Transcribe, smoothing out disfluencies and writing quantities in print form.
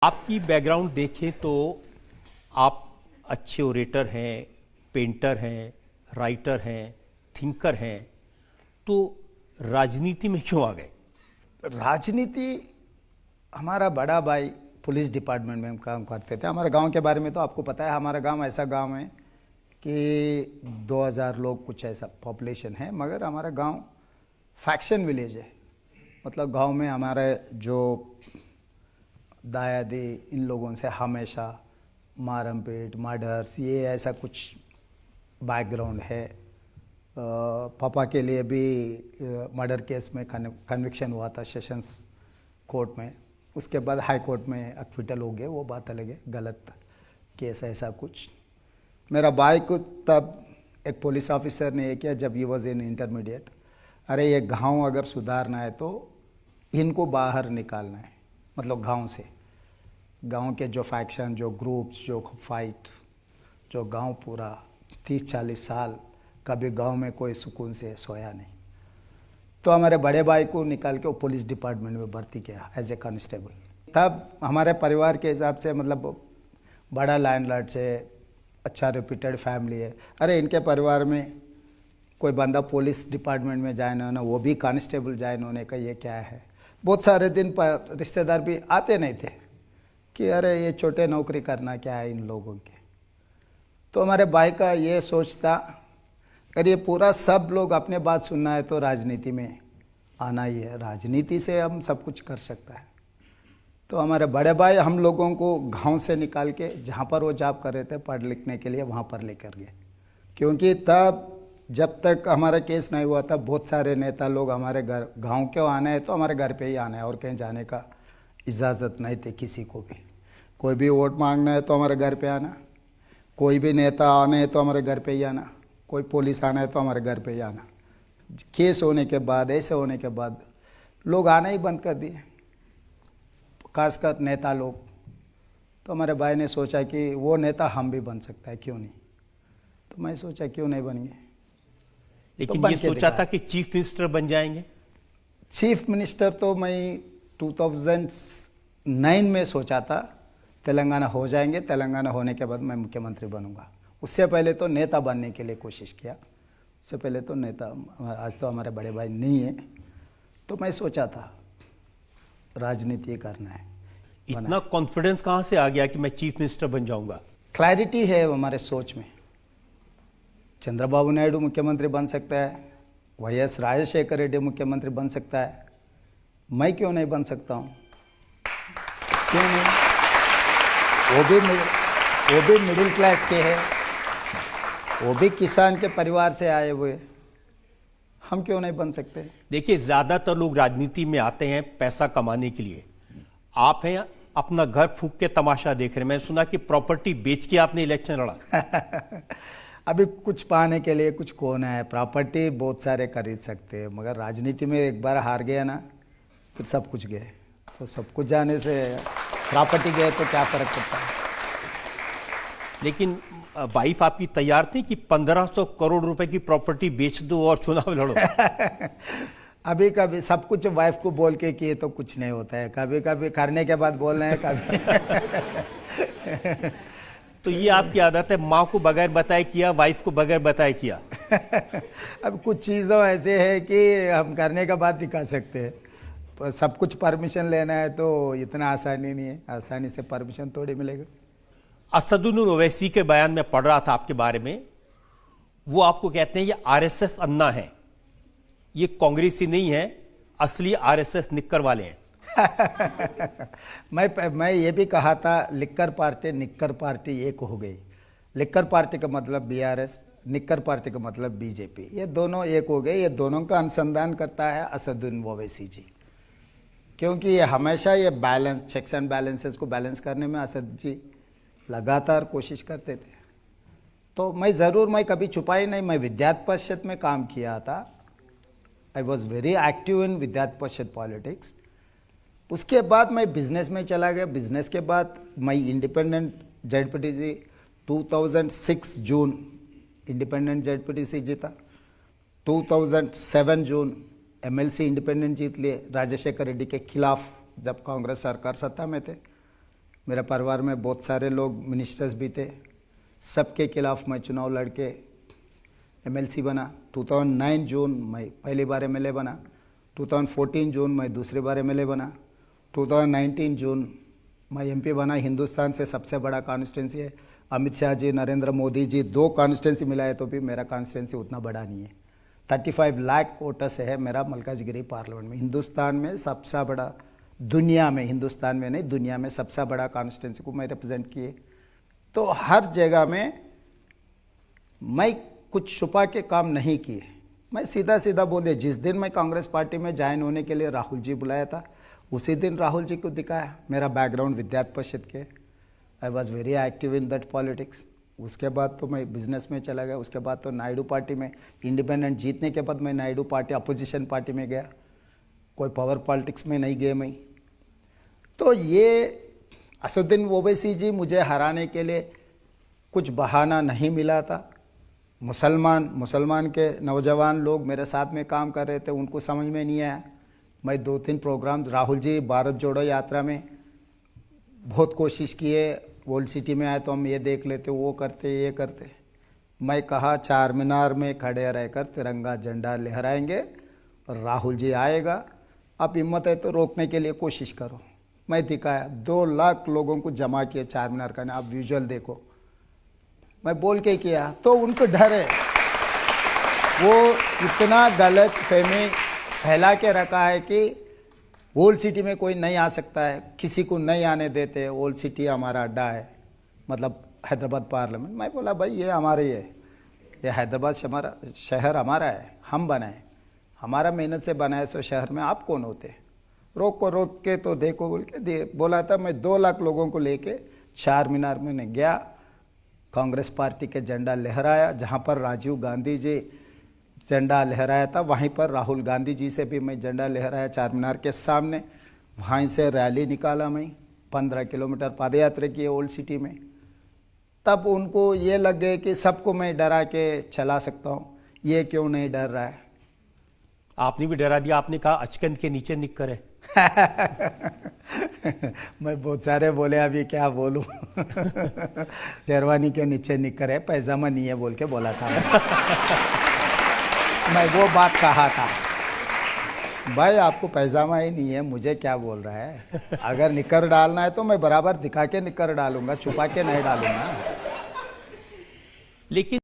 आपकी बैकग्राउंड देखें तो आप अच्छे ओरेटर हैं, पेंटर हैं, राइटर हैं, थिंकर हैं, तो राजनीति में क्यों आ गए? राजनीति, हमारा बड़ा भाई पुलिस डिपार्टमेंट में हम काम करते थे। हमारे गांव के बारे में तो आपको पता है। हमारा गांव ऐसा गांव है कि 2000 लोग कुछ ऐसा पॉपुलेशन है, मगर हमारा गांव फैक्शन विलेज है। मतलब गांव में हमारे जो दायादी इन लोगों से हमेशा मारम पीट, मर्डर्स, ये ऐसा कुछ बैकग्राउंड है। पापा के लिए भी मर्डर केस में कन्विक्शन हुआ था सेशंस कोर्ट में, उसके बाद हाई कोर्ट में एक्विटल हो गए, वो बात अलग है, गलत केस ऐसा कुछ। मेरा भाई को तब एक पुलिस ऑफिसर ने ये किया जब ये वॉज इन इंटरमीडिएट, अरे ये गांव अगर सुधारना है तो इनको बाहर निकालना है, मतलब गांव से। गांव के जो फैक्शन, जो ग्रुप्स, जो फाइट, जो गांव पूरा 30-40 साल कभी गांव में कोई सुकून से सोया नहीं, तो हमारे बड़े भाई को निकाल के वो पुलिस डिपार्टमेंट में भर्ती किया एज ए कांस्टेबल। तब हमारे परिवार के हिसाब से, मतलब बड़ा लैंडलॉर्ड से, अच्छा रेप्यूटेड फैमिली है, अरे इनके परिवार में कोई बंदा पुलिस डिपार्टमेंट में ज्वाइन होना, वो भी कांस्टेबल ज्वाइन होने का, ये क्या है। बहुत सारे दिन पर रिश्तेदार भी आते नहीं थे कि अरे ये छोटे नौकरी करना क्या है इन लोगों के। तो हमारे भाई का ये सोच था, अगर ये पूरा सब लोग अपने बात सुनना है तो राजनीति में आना ही है, राजनीति से हम सब कुछ कर सकता है। तो हमारे बड़े भाई हम लोगों को गांव से निकाल के जहाँ पर वो जॉब कर रहे थे पढ़ लिखने के लिए, वहाँ पर लेकर गए। क्योंकि तब जब तक हमारा केस नहीं हुआ था, बहुत सारे नेता लोग हमारे घर, गांव के आना है तो हमारे घर पे ही आना है, और कहीं जाने का इजाज़त नहीं थी किसी को भी। कोई भी वोट मांगना है तो हमारे घर पे आना, कोई भी नेता आना है तो हमारे घर पे ही आना, कोई पुलिस आना है तो हमारे घर पे ही आना। केस होने के बाद, ऐसे होने के बाद लोग आना ही बंद कर दिए, खासकर नेता लोग। तो हमारे भाई ने सोचा कि वो नेता हम भी बन सकता है, क्यों नहीं। तो मैं सोचा क्यों नहीं बनेंगे। लेकिन तो ये सोचा था कि चीफ मिनिस्टर बन जाएंगे। चीफ मिनिस्टर तो मैं 2009 में सोचा था, तेलंगाना हो जाएंगे, तेलंगाना होने के बाद मैं मुख्यमंत्री बनूंगा। उससे पहले तो नेता बनने के लिए कोशिश किया, उससे पहले तो नेता, आज तो हमारे बड़े भाई नहीं है, तो मैं सोचा था राजनीति करना है। इतना कॉन्फिडेंस कहाँ से आ गया कि मैं चीफ मिनिस्टर बन जाऊंगा? क्लैरिटी है हमारे सोच में। चंद्रबाबू नायडू मुख्यमंत्री बन सकता है, वाईएस राजशेखर रेड्डी मुख्यमंत्री बन सकता है, मैं क्यों नहीं बन सकता हूँ? क्यों नहीं? वो भी मिडिल क्लास के हैं, वो भी किसान के परिवार से आए हुए, हम क्यों नहीं बन सकते? देखिए, ज्यादातर लोग राजनीति में आते हैं पैसा कमाने के लिए। आप हैं अपना घर फूंक के तमाशा देख रहे हैं। मैं सुना कि प्रॉपर्टी बेच के आपने इलेक्शन लड़ा। अभी कुछ पाने के लिए कुछ कोना है, प्रॉपर्टी बहुत सारे खरीद सकते हैं, मगर राजनीति में एक बार हार गया ना, फिर सब कुछ गए। तो सब कुछ जाने से प्रॉपर्टी गए तो क्या फर्क पड़ता है। लेकिन वाइफ आपकी तैयार थी कि 1500 करोड़ रुपए की प्रॉपर्टी बेच दो और चुनाव लड़ो? अभी कभी सब कुछ वाइफ को बोल के किए तो कुछ नहीं होता है, कभी कभी करने के बाद बोलना है कभी। तो ये आपकी आदत है, माँ को बगैर बताए किया, वाइफ को बगैर बताए किया। अब कुछ चीज़ों ऐसे है कि हम करने के बाद दिखा सकते हैं, सब कुछ परमिशन लेना है तो इतना आसानी नहीं है, आसानी से परमिशन थोड़ी मिलेगा। असदुद्दीन ओवैसी के बयान में पढ़ रहा था आपके बारे में, वो आपको कहते हैं ये आरएसएस अन्ना है, ये कांग्रेसी नहीं है, असली आरएसएस निक्कर वाले हैं। मैं ये भी कहा था, लिक्कर पार्टी निक्कर पार्टी एक हो गई। लिक्कर पार्टी का मतलब बीआरएस, निक्कर पार्टी का मतलब बीजेपी, ये दोनों एक हो गए। ये दोनों का अनुसंधान करता है असदुद्दीन ओवैसी जी, क्योंकि ये हमेशा ये बैलेंस, चेक्स एंड बैलेंसेस को बैलेंस करने में असद जी लगातार कोशिश करते थे। तो मैं कभी छुपाई नहीं, मैं विद्यार्थी परिषद में काम किया था। I was very active in विद्यार्थी परिषद पॉलिटिक्स। उसके बाद मैं बिजनेस में चला गया। बिजनेस के बाद मैं इंडिपेंडेंट जेडपीटीसी 2006 जून इंडिपेंडेंट जेडपीटीसी जीता। 2007 जून एमएलसी इंडिपेंडेंट जीत लिए राजशेखर रेड्डी के खिलाफ, जब कांग्रेस सरकार सत्ता में थे। मेरे परिवार में बहुत सारे लोग मिनिस्टर्स भी थे, सबके खिलाफ मैं चुनाव लड़के एमएलसी बना। 2009 जून मैं पहली बार एमएलए बना, 2014 जून मैं दूसरी बार एमएलए बना, 2019 जून मैं एमपी बना। हिंदुस्तान से सबसे बड़ा कॉन्स्टिट्यूंसी है। अमित शाह जी, नरेंद्र मोदी जी, 2 कॉन्स्टिट्यूंसी मिलाए तो भी मेरा कॉन्स्टिट्यूंसी उतना बड़ा नहीं है। 35 लाख वोटर्स है मेरा मलकाजगिरी पार्लियामेंट में। हिंदुस्तान में सबसे बड़ा, दुनिया में, हिंदुस्तान में नहीं दुनिया में सबसे बड़ा कॉन्स्टिट्यूंसी को मैं रिप्रेजेंट किए। तो हर जगह में मैं कुछ छुपा के काम नहीं किए, मैं सीधा सीधा बोल दिया। जिस दिन मैं कांग्रेस पार्टी में ज्वाइन होने के लिए राहुल जी बुलाया था, उसी दिन राहुल जी को दिखाया। मेरा बैकग्राउंड विद्यार्थी परिषद के, I was very active in that politics. उसके बाद तो मैं बिजनेस में चला गया। उसके बाद तो नायडू पार्टी में इंडिपेंडेंट जीतने के बाद मैं नायडू पार्टी अपोजिशन पार्टी में गया, कोई पावर पॉलिटिक्स में नहीं गए मैं। तो ये असदुद्दीन ओवैसी जी मुझे हराने के लिए कुछ बहाना नहीं मिला था। मुसलमान के नौजवान लोग मेरे साथ में काम कर रहे थे, उनको समझ में नहीं आया। मैं 2-3 प्रोग्राम, राहुल जी भारत जोड़ो यात्रा में बहुत कोशिश किए, ओल्ड सिटी में आए तो हम ये देख लेते, वो करते, ये करते। मैं कहा चार मीनार में खड़े रहकर तिरंगा झंडा लहराएंगे और राहुल जी आएगा, अब हिम्मत है तो रोकने के लिए कोशिश करो। मैं दिखाया, 2 लाख लोगों को जमा किया चार मीनार का, आप विजुअल देखो, मैं बोल के किया। तो उनको डर है, वो इतना गलत फहमी फैला के रखा है कि ओल्ड सिटी में कोई नहीं आ सकता है, किसी को नहीं आने देते। ओल्ड सिटी हमारा अड्डा है, मतलब हैदराबाद पार्लियामेंट। मैं बोला भाई ये हमारे ही है, ये हैदराबाद शहर हमारा है, हम बनाए, हमारा मेहनत से बनाए सो शहर में आप कौन होते, रोक के तो देखो बोल के बोला था। मैं 2 लाख लोगों को लेके चार मीनार में गया, कांग्रेस पार्टी के झंडा लहराया। जहाँ पर राजीव गांधी जी झंडा लहराया था, वहीं पर राहुल गांधी जी से भी मैं झंडा लहराया चार मीनार के सामने। वहीं से रैली निकाला, मैं 15 किलोमीटर पदयात्रा की ओल्ड सिटी में। तब उनको ये लग गए कि सबको मैं डरा के चला सकता हूँ, ये क्यों नहीं डर रहा है। आपने भी डरा दिया, आपने कहा अचकन के नीचे निक्कर है। मैं बहुत सारे बोले, अभी क्या बोलूं। शेरवानी के नीचे निक्कर है, पैजामा नहीं है बोल के बोला था। मैं वो बात कहा था, भाई आपको पैजामा ही नहीं है, मुझे क्या बोल रहा है। अगर निक्कर डालना है तो मैं बराबर दिखा के निक्कर डालूंगा, छुपा के नहीं डालूंगा। लेकिन